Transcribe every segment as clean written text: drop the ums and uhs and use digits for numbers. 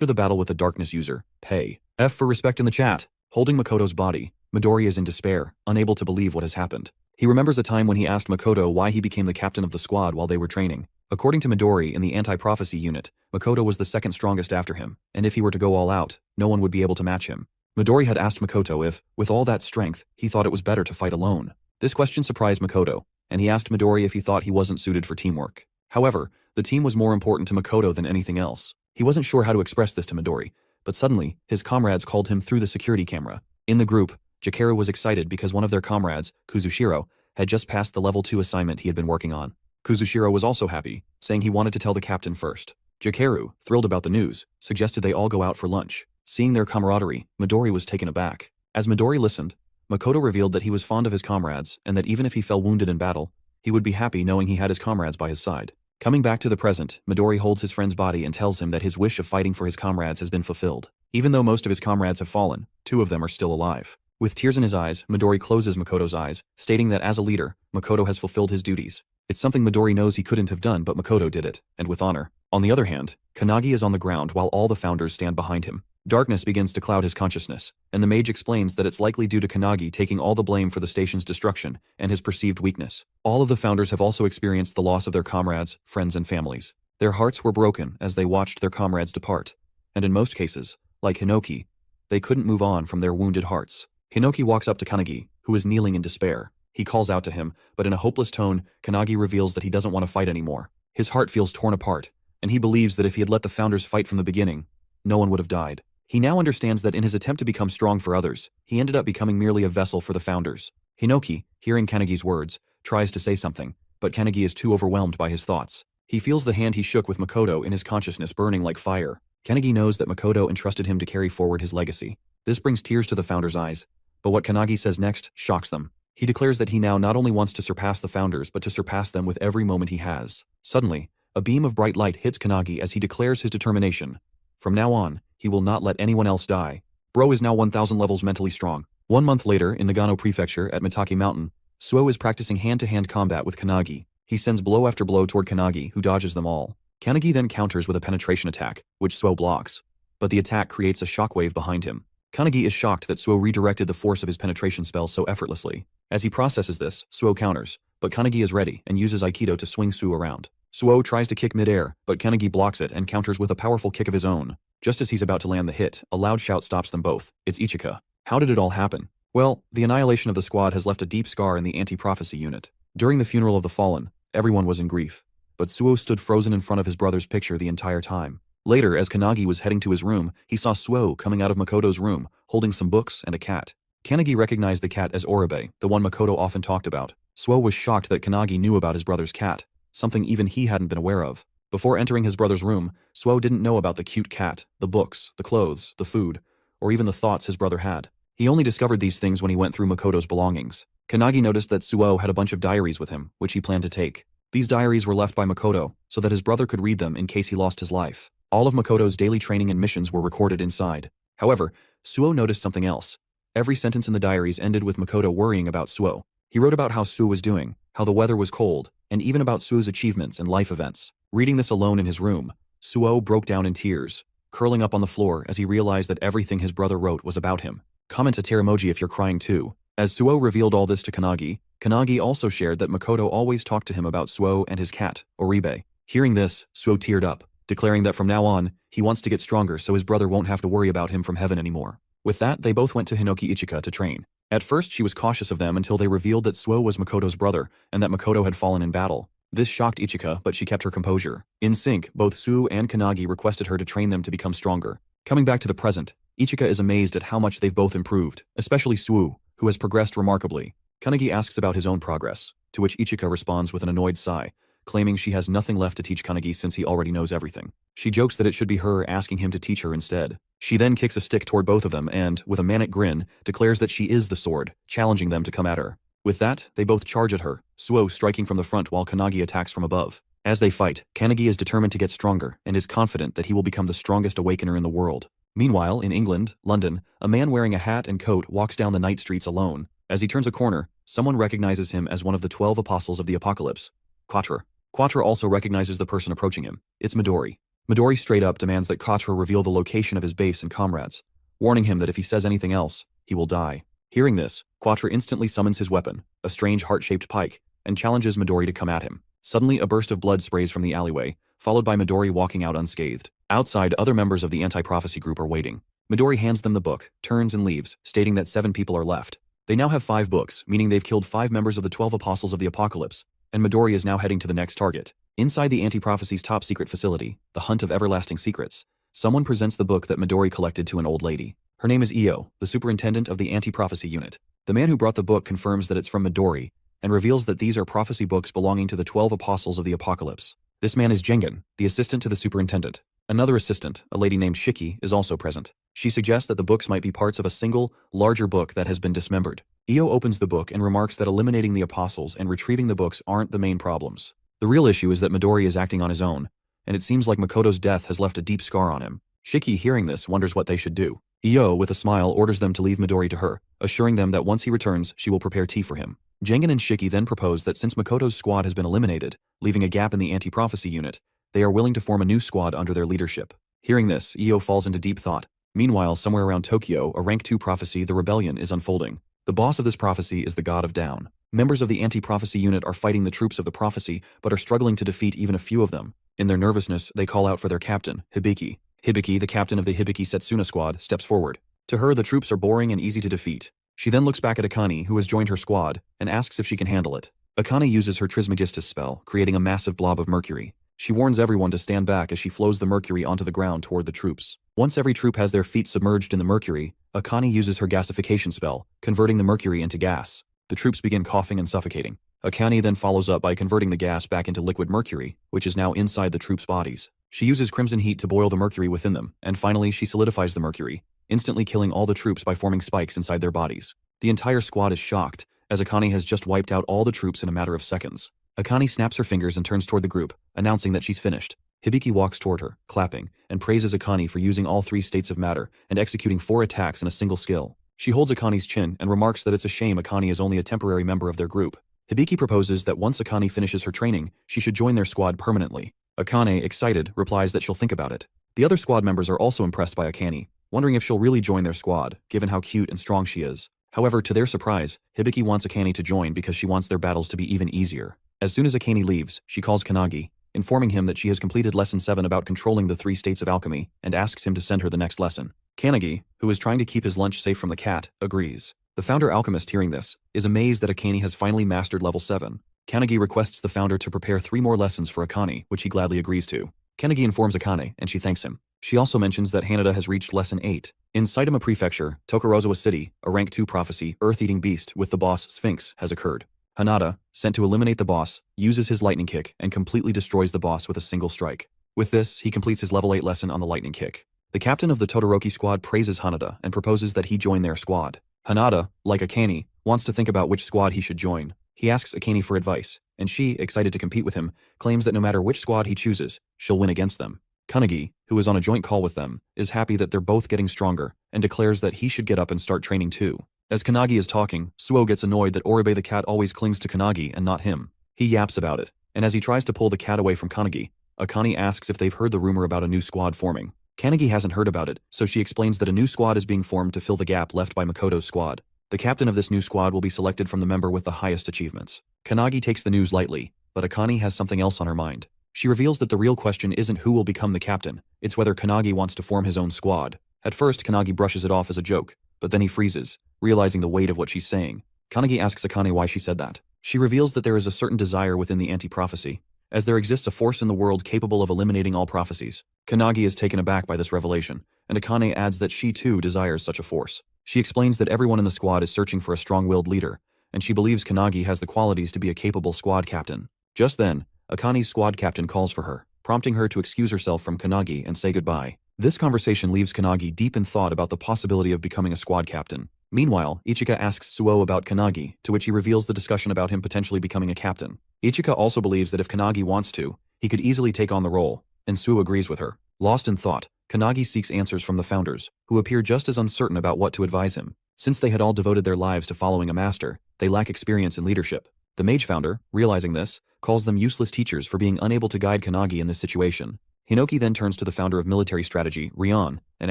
After the battle with the darkness user, pay F for respect in the chat. Holding Makoto's body, Midori is in despair, unable to believe what has happened. He remembers a time when he asked Makoto why he became the captain of the squad while they were training. According to Midori in the anti-prophecy unit, Makoto was the second strongest after him, and if he were to go all out, no one would be able to match him. Midori had asked Makoto if, with all that strength, he thought it was better to fight alone. This question surprised Makoto, and he asked Midori if he thought he wasn't suited for teamwork. However, the team was more important to Makoto than anything else. He wasn't sure how to express this to Midori, but suddenly, his comrades called him through the security camera. In the group, Jakeru was excited because one of their comrades, Kuzushiro, had just passed the level 2 assignment he had been working on. Kuzushiro was also happy, saying he wanted to tell the captain first. Jakeru, thrilled about the news, suggested they all go out for lunch. Seeing their camaraderie, Midori was taken aback. As Midori listened, Makoto revealed that he was fond of his comrades and that even if he fell wounded in battle, he would be happy knowing he had his comrades by his side. Coming back to the present, Midori holds his friend's body and tells him that his wish of fighting for his comrades has been fulfilled. Even though most of his comrades have fallen, 2 of them are still alive. With tears in his eyes, Midori closes Makoto's eyes, stating that as a leader, Makoto has fulfilled his duties. It's something Midori knows he couldn't have done, but Makoto did it, and with honor. On the other hand, Kanagi is on the ground while all the founders stand behind him. Darkness begins to cloud his consciousness, and the mage explains that it's likely due to Kanagi taking all the blame for the station's destruction and his perceived weakness. All of the founders have also experienced the loss of their comrades, friends, and families. Their hearts were broken as they watched their comrades depart, and in most cases, like Hinoki, they couldn't move on from their wounded hearts. Hinoki walks up to Kanagi, who is kneeling in despair. He calls out to him, but in a hopeless tone, Kanagi reveals that he doesn't want to fight anymore. His heart feels torn apart, and he believes that if he had let the founders fight from the beginning, no one would have died. He now understands that in his attempt to become strong for others, he ended up becoming merely a vessel for the founders. Hinoki, hearing Kanagi's words, tries to say something, but Kanagi is too overwhelmed by his thoughts. He feels the hand he shook with Makoto in his consciousness burning like fire. Kanagi knows that Makoto entrusted him to carry forward his legacy. This brings tears to the founders' eyes, but what Kanagi says next shocks them. He declares that he now not only wants to surpass the founders but to surpass them with every moment he has. Suddenly, a beam of bright light hits Kanagi as he declares his determination. From now on, he will not let anyone else die. Bro is now 1000 levels mentally strong. 1 month later, in Nagano Prefecture at Mitake Mountain, Suo is practicing hand-to-hand combat with Kanagi. He sends blow after blow toward Kanagi, who dodges them all. Kanagi then counters with a penetration attack, which Suo blocks, but the attack creates a shockwave behind him. Kanagi is shocked that Suo redirected the force of his penetration spell so effortlessly. As he processes this, Suo counters, but Kanagi is ready and uses Aikido to swing Suo around. Suo tries to kick mid-air, but Kanagi blocks it and counters with a powerful kick of his own. Just as he's about to land the hit, a loud shout stops them both. It's Ichika. How did it all happen? Well, the annihilation of the squad has left a deep scar in the anti-prophecy unit. During the funeral of the fallen, everyone was in grief, but Suo stood frozen in front of his brother's picture the entire time. Later, as Kanagi was heading to his room, he saw Suo coming out of Makoto's room, holding some books and a cat. Kanagi recognized the cat as Oribe, the one Makoto often talked about. Suo was shocked that Kanagi knew about his brother's cat, something even he hadn't been aware of. Before entering his brother's room, Suo didn't know about the cute cat, the books, the clothes, the food, or even the thoughts his brother had. He only discovered these things when he went through Makoto's belongings. Kanagi noticed that Suo had a bunch of diaries with him, which he planned to take. These diaries were left by Makoto, so that his brother could read them in case he lost his life. All of Makoto's daily training and missions were recorded inside. However, Suo noticed something else. Every sentence in the diaries ended with Makoto worrying about Suo. He wrote about how Suo was doing, how the weather was cold, and even about Suo's achievements and life events. Reading this alone in his room, Suo broke down in tears, curling up on the floor as he realized that everything his brother wrote was about him. Comment a tear emoji if you're crying too. As Suo revealed all this to Kanagi, Kanagi also shared that Makoto always talked to him about Suo and his cat, Oribe. Hearing this, Suo teared up, declaring that from now on, he wants to get stronger so his brother won't have to worry about him from heaven anymore. With that, they both went to Hinoki Ichika to train. At first, she was cautious of them until they revealed that Suo was Makoto's brother and that Makoto had fallen in battle. This shocked Ichika, but she kept her composure. In sync, both Suo and Kanagi requested her to train them to become stronger. Coming back to the present, Ichika is amazed at how much they've both improved, especially Suo, who has progressed remarkably. Kanagi asks about his own progress, to which Ichika responds with an annoyed sigh, claiming she has nothing left to teach Kanagi since he already knows everything. She jokes that it should be her asking him to teach her instead. She then kicks a stick toward both of them and, with a manic grin, declares that she is the sword, challenging them to come at her. With that, they both charge at her, Suo striking from the front while Kanagi attacks from above. As they fight, Kanagi is determined to get stronger and is confident that he will become the strongest awakener in the world. Meanwhile, in England, London, a man wearing a hat and coat walks down the night streets alone. As he turns a corner, someone recognizes him as one of the 12 apostles of the apocalypse, Quatre. Quatre also recognizes the person approaching him. It's Midori. Midori straight up demands that Katra reveal the location of his base and comrades, warning him that if he says anything else, he will die. Hearing this, Quatra instantly summons his weapon, a strange heart-shaped pike, and challenges Midori to come at him. Suddenly, a burst of blood sprays from the alleyway, followed by Midori walking out unscathed. Outside, other members of the anti-prophecy group are waiting. Midori hands them the book, turns and leaves, stating that 7 people are left. They now have 5 books, meaning they've killed 5 members of the 12 Apostles of the Apocalypse, and Midori is now heading to the next target. Inside the anti-prophecy's top-secret facility, the Hunt of Everlasting Secrets, someone presents the book that Midori collected to an old lady. Her name is Io, the superintendent of the anti-prophecy unit. The man who brought the book confirms that it's from Midori, and reveals that these are prophecy books belonging to the 12 Apostles of the Apocalypse. This man is Jengen, the assistant to the superintendent. Another assistant, a lady named Shiki, is also present. She suggests that the books might be parts of a single, larger book that has been dismembered. Io opens the book and remarks that eliminating the apostles and retrieving the books aren't the main problems. The real issue is that Midori is acting on his own, and it seems like Makoto's death has left a deep scar on him. Shiki, hearing this, wonders what they should do. Io, with a smile, orders them to leave Midori to her, assuring them that once he returns, she will prepare tea for him. Jengen and Shiki then propose that since Makoto's squad has been eliminated, leaving a gap in the anti-prophecy unit, they are willing to form a new squad under their leadership. Hearing this, Io falls into deep thought. Meanwhile, somewhere around Tokyo, a rank 2 prophecy, the rebellion, is unfolding. The boss of this prophecy is the God of Down. Members of the anti-prophecy unit are fighting the troops of the prophecy, but are struggling to defeat even a few of them. In their nervousness, they call out for their captain, Hibiki. Hibiki, the captain of the Hibiki Setsuna squad, steps forward. To her, the troops are boring and easy to defeat. She then looks back at Akane, who has joined her squad, and asks if she can handle it. Akane uses her Trismegistus spell, creating a massive blob of mercury. She warns everyone to stand back as she flows the mercury onto the ground toward the troops. Once every troop has their feet submerged in the mercury, Akane uses her gasification spell, converting the mercury into gas. The troops begin coughing and suffocating. Akane then follows up by converting the gas back into liquid mercury, which is now inside the troops' bodies. She uses crimson heat to boil the mercury within them, and finally she solidifies the mercury, instantly killing all the troops by forming spikes inside their bodies. The entire squad is shocked, as Akane has just wiped out all the troops in a matter of seconds. Akane snaps her fingers and turns toward the group, announcing that she's finished. Hibiki walks toward her, clapping, and praises Akane for using all 3 states of matter and executing 4 attacks in a single skill. She holds Akane's chin and remarks that it's a shame Akane is only a temporary member of their group. Hibiki proposes that once Akane finishes her training, she should join their squad permanently. Akane, excited, replies that she'll think about it. The other squad members are also impressed by Akane, wondering if she'll really join their squad, given how cute and strong she is. However, to their surprise, Hibiki wants Akane to join because she wants their battles to be even easier. As soon as Akane leaves, she calls Kanagi, informing him that she has completed Lesson 7 about controlling the 3 states of alchemy, and asks him to send her the next lesson. Kanagi, who is trying to keep his lunch safe from the cat, agrees. The founder alchemist, hearing this, is amazed that Akane has finally mastered level 7. Kanagi requests the founder to prepare 3 more lessons for Akane, which he gladly agrees to. Kanagi informs Akane, and she thanks him. She also mentions that Hanada has reached Lesson 8. In Saitama Prefecture, Tokorozawa City, a rank 2 prophecy, earth-eating beast with the boss Sphinx, has occurred. Hanada, sent to eliminate the boss, uses his lightning kick and completely destroys the boss with a single strike. With this, he completes his level 8 lesson on the lightning kick. The captain of the Todoroki squad praises Hanada and proposes that he join their squad. Hanada, like Akane, wants to think about which squad he should join. He asks Akane for advice, and she, excited to compete with him, claims that no matter which squad he chooses, she'll win against them. Kanagi, who is on a joint call with them, is happy that they're both getting stronger and declares that he should get up and start training too. As Kanagi is talking, Suo gets annoyed that Oribe the cat always clings to Kanagi and not him. He yaps about it, and as he tries to pull the cat away from Kanagi, Akane asks if they've heard the rumor about a new squad forming. Kanagi hasn't heard about it, so she explains that a new squad is being formed to fill the gap left by Makoto's squad. The captain of this new squad will be selected from the member with the highest achievements. Kanagi takes the news lightly, but Akane has something else on her mind. She reveals that the real question isn't who will become the captain, it's whether Kanagi wants to form his own squad. At first, Kanagi brushes it off as a joke, but then he freezes, realizing the weight of what she's saying. Kanagi asks Akane why she said that. She reveals that there is a certain desire within the anti-prophecy, as there exists a force in the world capable of eliminating all prophecies. Kanagi is taken aback by this revelation, and Akane adds that she too desires such a force. She explains that everyone in the squad is searching for a strong-willed leader, and she believes Kanagi has the qualities to be a capable squad captain. Just then, Akane's squad captain calls for her, prompting her to excuse herself from Kanagi and say goodbye. This conversation leaves Kanagi deep in thought about the possibility of becoming a squad captain. Meanwhile, Ichika asks Suo about Kanagi, to which he reveals the discussion about him potentially becoming a captain. Ichika also believes that if Kanagi wants to, he could easily take on the role, and Suo agrees with her. Lost in thought, Kanagi seeks answers from the founders, who appear just as uncertain about what to advise him. Since they had all devoted their lives to following a master, they lack experience in leadership. The mage founder, realizing this, calls them useless teachers for being unable to guide Kanagi in this situation. Hinoki then turns to the founder of military strategy, Ryan, and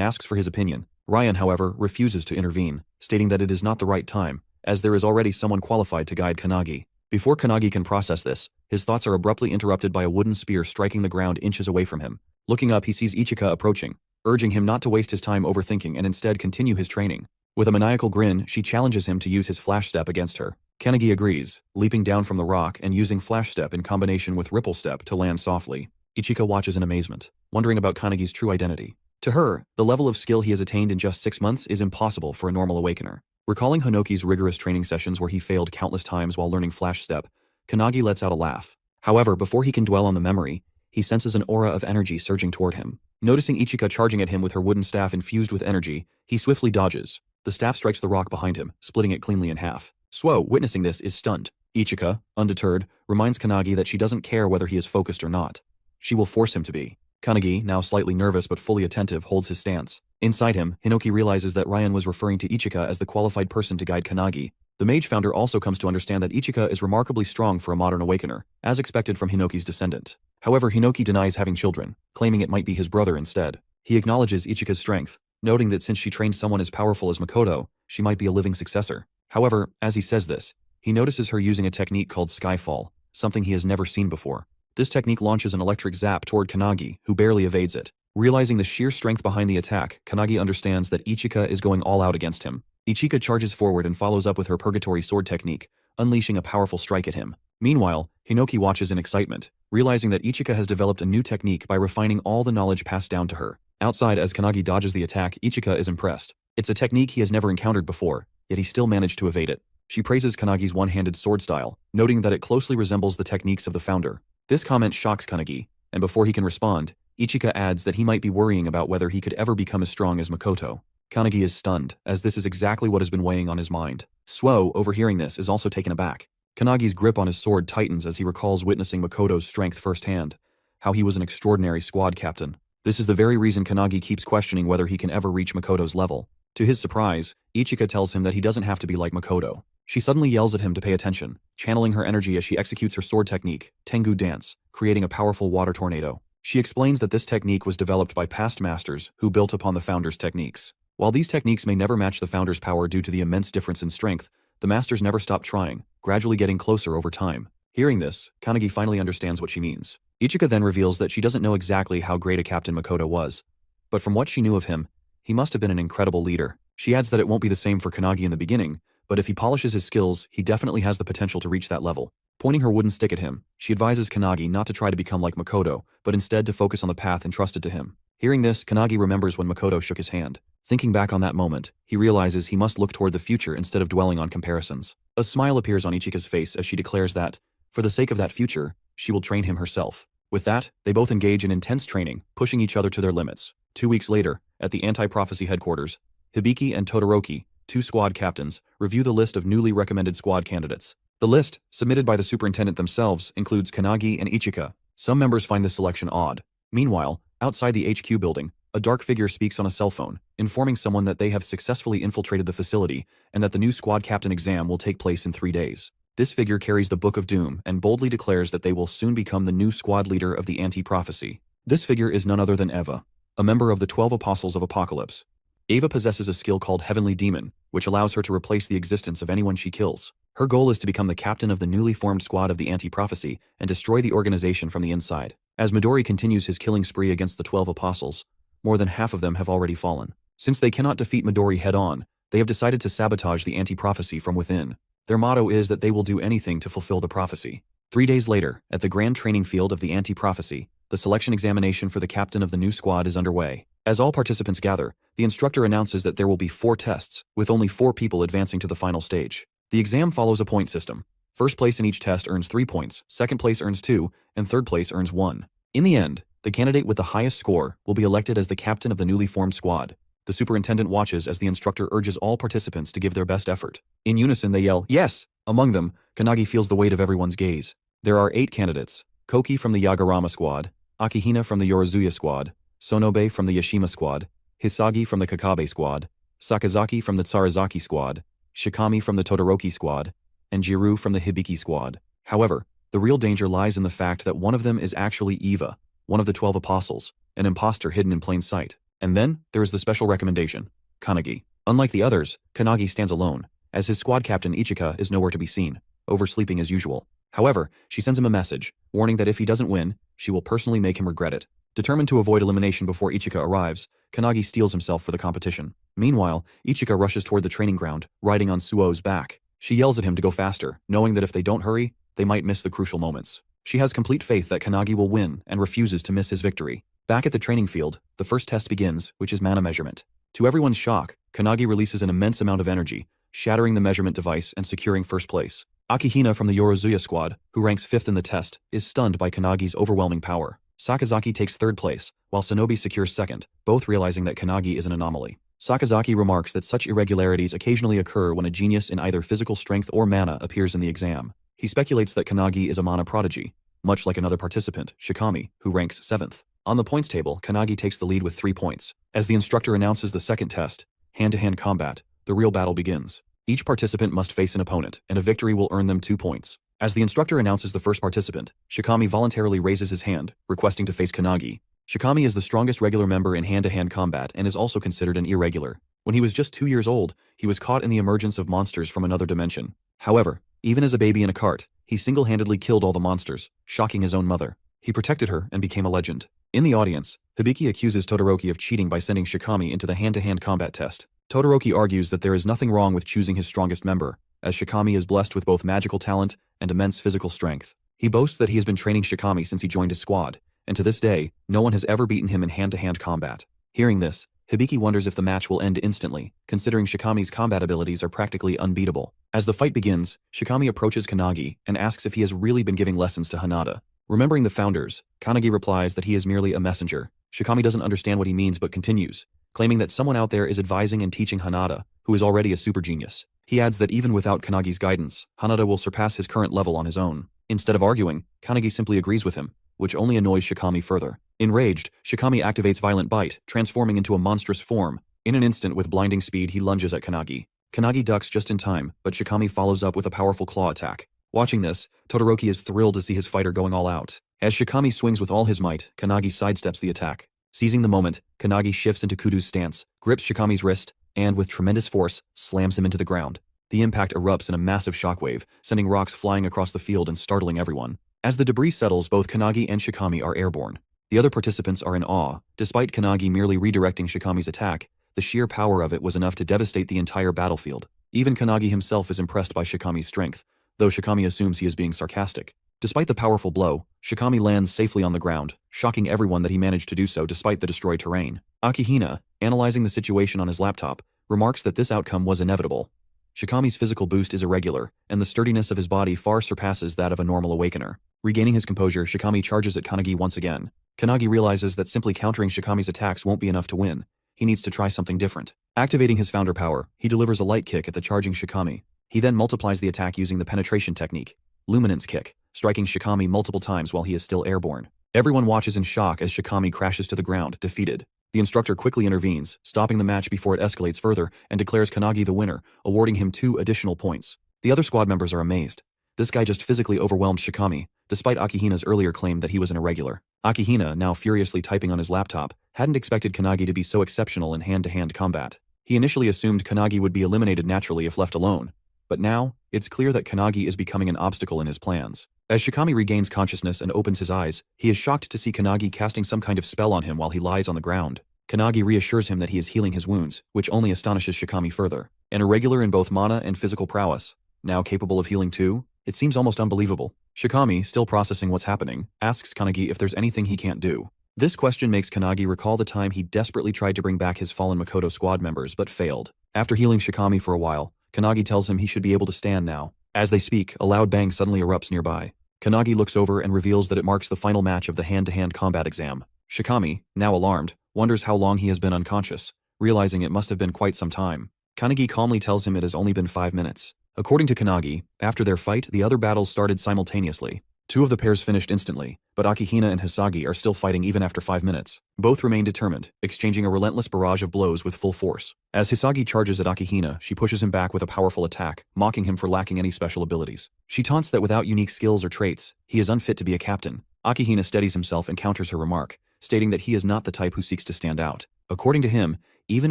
asks for his opinion. Ryan, however, refuses to intervene, stating that it is not the right time, as there is already someone qualified to guide Kanagi. Before Kanagi can process this, his thoughts are abruptly interrupted by a wooden spear striking the ground inches away from him. Looking up, he sees Ichika approaching, urging him not to waste his time overthinking and instead continue his training. With a maniacal grin, she challenges him to use his flash step against her. Kanagi agrees, leaping down from the rock and using flash step in combination with ripple step to land softly. Ichika watches in amazement, wondering about Kanagi's true identity. To her, the level of skill he has attained in just 6 months is impossible for a normal awakener. Recalling Hinoki's rigorous training sessions where he failed countless times while learning flash step, Kanagi lets out a laugh. However, before he can dwell on the memory, he senses an aura of energy surging toward him. Noticing Ichika charging at him with her wooden staff infused with energy, he swiftly dodges. The staff strikes the rock behind him, splitting it cleanly in half. Suo, witnessing this, is stunned. Ichika, undeterred, reminds Kanagi that she doesn't care whether he is focused or not. She will force him to be. Kanagi, now slightly nervous but fully attentive, holds his stance. Inside him, Hinoki realizes that Ryan was referring to Ichika as the qualified person to guide Kanagi. The mage founder also comes to understand that Ichika is remarkably strong for a modern awakener, as expected from Hinoki's descendant. However, Hinoki denies having children, claiming it might be his brother instead. He acknowledges Ichika's strength, noting that since she trained someone as powerful as Makoto, she might be a living successor. However, as he says this, he notices her using a technique called Skyfall, something he has never seen before. This technique launches an electric zap toward Kanagi, who barely evades it. Realizing the sheer strength behind the attack, Kanagi understands that Ichika is going all out against him. Ichika charges forward and follows up with her Purgatory Sword technique, unleashing a powerful strike at him. Meanwhile, Hinoki watches in excitement, realizing that Ichika has developed a new technique by refining all the knowledge passed down to her. Outside, as Kanagi dodges the attack, Ichika is impressed. It's a technique he has never encountered before, yet he still managed to evade it. She praises Kanagi's one-handed sword style, noting that it closely resembles the techniques of the founder. This comment shocks Kanagi, and before he can respond, Ichika adds that he might be worrying about whether he could ever become as strong as Makoto. Kanagi is stunned, as this is exactly what has been weighing on his mind. Suo, overhearing this, is also taken aback. Kanagi's grip on his sword tightens as he recalls witnessing Makoto's strength firsthand, how he was an extraordinary squad captain. This is the very reason Kanagi keeps questioning whether he can ever reach Makoto's level. To his surprise, Ichika tells him that he doesn't have to be like Makoto. She suddenly yells at him to pay attention, channeling her energy as she executes her sword technique, Tengu Dance, creating a powerful water tornado. She explains that this technique was developed by past masters who built upon the founder's techniques. While these techniques may never match the founder's power due to the immense difference in strength, the masters never stop trying, gradually getting closer over time. Hearing this, Kanagi finally understands what she means. Ichika then reveals that she doesn't know exactly how great a captain Makoto was, but from what she knew of him, he must have been an incredible leader. She adds that it won't be the same for Kanagi in the beginning, but if he polishes his skills, he definitely has the potential to reach that level. Pointing her wooden stick at him, she advises Kanagi not to try to become like Makoto, but instead to focus on the path entrusted to him. Hearing this, Kanagi remembers when Makoto shook his hand. Thinking back on that moment, he realizes he must look toward the future instead of dwelling on comparisons. A smile appears on Ichika's face as she declares that, for the sake of that future, she will train him herself. With that, they both engage in intense training, pushing each other to their limits. 2 weeks later, at the Anti-Prophecy headquarters, Hibiki and Todoroki, 2 squad captains, review the list of newly recommended squad candidates. The list, submitted by the superintendent themselves, includes Kanagi and Ichika. Some members find this selection odd. Meanwhile, outside the HQ building, a dark figure speaks on a cell phone, informing someone that they have successfully infiltrated the facility and that the new squad captain exam will take place in 3 days. This figure carries the Book of Doom and boldly declares that they will soon become the new squad leader of the Anti-Prophecy. This figure is none other than Eva, a member of the 12 Apostles of Apocalypse. Eva possesses a skill called Heavenly Demon, which allows her to replace the existence of anyone she kills. Her goal is to become the captain of the newly formed squad of the Anti-Prophecy and destroy the organization from the inside. As Midori continues his killing spree against the 12 Apostles, more than half of them have already fallen. Since they cannot defeat Midori head-on, they have decided to sabotage the Anti-Prophecy from within. Their motto is that they will do anything to fulfill the prophecy. 3 days later, at the grand training field of the Anti-Prophecy, the selection examination for the captain of the new squad is underway. As all participants gather, the instructor announces that there will be 4 tests, with only 4 people advancing to the final stage. The exam follows a point system. First place in each test earns 3 points, second place earns 2, and third place earns 1. In the end, the candidate with the highest score will be elected as the captain of the newly formed squad. The superintendent watches as the instructor urges all participants to give their best effort. In unison they yell, "Yes!" Among them, Kanagi feels the weight of everyone's gaze. There are 8 candidates: Koki from the Yagarama squad, Akihina from the Yorozuya squad, Sonobe from the Yashima squad, Hisagi from the Kakabe squad, Sakazaki from the Tsarazaki squad, Shikami from the Todoroki squad, and Jiru from the Hibiki squad. However, the real danger lies in the fact that one of them is actually Eva, one of the 12 apostles, an imposter hidden in plain sight. And then, there is the special recommendation, Kanagi. Unlike the others, Kanagi stands alone, as his squad captain Ichika is nowhere to be seen, oversleeping as usual. However, she sends him a message, warning that if he doesn't win, she will personally make him regret it. Determined to avoid elimination before Ichika arrives, Kanagi steels himself for the competition. Meanwhile, Ichika rushes toward the training ground, riding on Suo's back. She yells at him to go faster, knowing that if they don't hurry, they might miss the crucial moments. She has complete faith that Kanagi will win and refuses to miss his victory. Back at the training field, the first test begins, which is mana measurement. To everyone's shock, Kanagi releases an immense amount of energy, shattering the measurement device and securing first place. Akihina from the Yorozuya squad, who ranks 5th in the test, is stunned by Kanagi's overwhelming power. Sakazaki takes 3rd place, while Sonobe secures 2nd, both realizing that Kanagi is an anomaly. Sakazaki remarks that such irregularities occasionally occur when a genius in either physical strength or mana appears in the exam. He speculates that Kanagi is a mana prodigy, much like another participant, Shikami, who ranks 7th. On the points table, Kanagi takes the lead with 3 points. As the instructor announces the second test, hand-to-hand combat, the real battle begins. Each participant must face an opponent, and a victory will earn them 2 points. As the instructor announces the first participant, Shikami voluntarily raises his hand, requesting to face Kanagi. Shikami is the strongest regular member in hand-to-hand combat and is also considered an irregular. When he was just 2 years old, he was caught in the emergence of monsters from another dimension. However, even as a baby in a cart, he single-handedly killed all the monsters, shocking his own mother. He protected her and became a legend. In the audience, Hibiki accuses Todoroki of cheating by sending Shikami into the hand-to-hand combat test. Todoroki argues that there is nothing wrong with choosing his strongest member, as Shikami is blessed with both magical talent and immense physical strength. He boasts that he has been training Shikami since he joined his squad, and to this day, no one has ever beaten him in hand-to-hand combat. Hearing this, Hibiki wonders if the match will end instantly, considering Shikami's combat abilities are practically unbeatable. As the fight begins, Shikami approaches Kanagi and asks if he has really been giving lessons to Hanada. Remembering the founders, Kanagi replies that he is merely a messenger. Shikami doesn't understand what he means but continues, claiming that someone out there is advising and teaching Hanada, who is already a super genius. He adds that even without Kanagi's guidance, Hanada will surpass his current level on his own. Instead of arguing, Kanagi simply agrees with him, which only annoys Shikami further. Enraged, Shikami activates Violent Bite, transforming into a monstrous form. In an instant with blinding speed, he lunges at Kanagi. Kanagi ducks just in time, but Shikami follows up with a powerful claw attack. Watching this, Todoroki is thrilled to see his fighter going all out. As Shikami swings with all his might, Kanagi sidesteps the attack. Seizing the moment, Kanagi shifts into Kudu's stance, grips Shikami's wrist, and with tremendous force, slams him into the ground. The impact erupts in a massive shockwave, sending rocks flying across the field and startling everyone. As the debris settles, both Kanagi and Shikami are airborne. The other participants are in awe. Despite Kanagi merely redirecting Shikami's attack, the sheer power of it was enough to devastate the entire battlefield. Even Kanagi himself is impressed by Shikami's strength, though Shikami assumes he is being sarcastic. Despite the powerful blow, Shikami lands safely on the ground, shocking everyone that he managed to do so despite the destroyed terrain. Akihina, analyzing the situation on his laptop, remarks that this outcome was inevitable. Shikami's physical boost is irregular, and the sturdiness of his body far surpasses that of a normal awakener. Regaining his composure, Shikami charges at Kanagi once again. Kanagi realizes that simply countering Shikami's attacks won't be enough to win. He needs to try something different. Activating his founder power, he delivers a light kick at the charging Shikami. He then multiplies the attack using the penetration technique, Luminance Kick, striking Shikami multiple times while he is still airborne. Everyone watches in shock as Shikami crashes to the ground, defeated. The instructor quickly intervenes, stopping the match before it escalates further, and declares Kanagi the winner, awarding him 2 additional points. The other squad members are amazed. This guy just physically overwhelmed Shikami, despite Akihina's earlier claim that he was an irregular. Akihina, now furiously typing on his laptop, hadn't expected Kanagi to be so exceptional in hand-to-hand combat. He initially assumed Kanagi would be eliminated naturally if left alone, but now, it's clear that Kanagi is becoming an obstacle in his plans. As Shikami regains consciousness and opens his eyes, he is shocked to see Kanagi casting some kind of spell on him while he lies on the ground. Kanagi reassures him that he is healing his wounds, which only astonishes Shikami further. An irregular in both mana and physical prowess, now capable of healing too? It seems almost unbelievable. Shikami, still processing what's happening, asks Kanagi if there's anything he can't do. This question makes Kanagi recall the time he desperately tried to bring back his fallen Makoto squad members but failed. After healing Shikami for a while, Kanagi tells him he should be able to stand now. As they speak, a loud bang suddenly erupts nearby. Kanagi looks over and reveals that it marks the final match of the hand-to-hand combat exam. Shikami, now alarmed, wonders how long he has been unconscious, realizing it must have been quite some time. Kanagi calmly tells him it has only been 5 minutes. According to Kanagi, after their fight, the other battles started simultaneously. 2 of the pairs finished instantly, but Akihina and Hisagi are still fighting even after 5 minutes. Both remain determined, exchanging a relentless barrage of blows with full force. As Hisagi charges at Akihina, she pushes him back with a powerful attack, mocking him for lacking any special abilities. She taunts that without unique skills or traits, he is unfit to be a captain. Akihina steadies himself and counters her remark, stating that he is not the type who seeks to stand out. According to him, even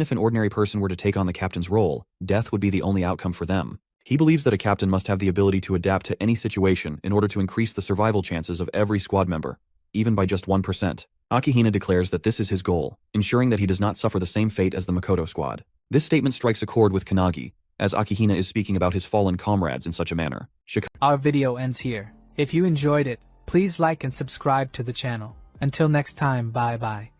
if an ordinary person were to take on the captain's role, death would be the only outcome for them. He believes that a captain must have the ability to adapt to any situation in order to increase the survival chances of every squad member, even by just 1%. Akihina declares that this is his goal, ensuring that he does not suffer the same fate as the Makoto squad. This statement strikes a chord with Kanagi, as Akihina is speaking about his fallen comrades in such a manner. Our video ends here. If you enjoyed it, please like and subscribe to the channel. Until next time, bye bye.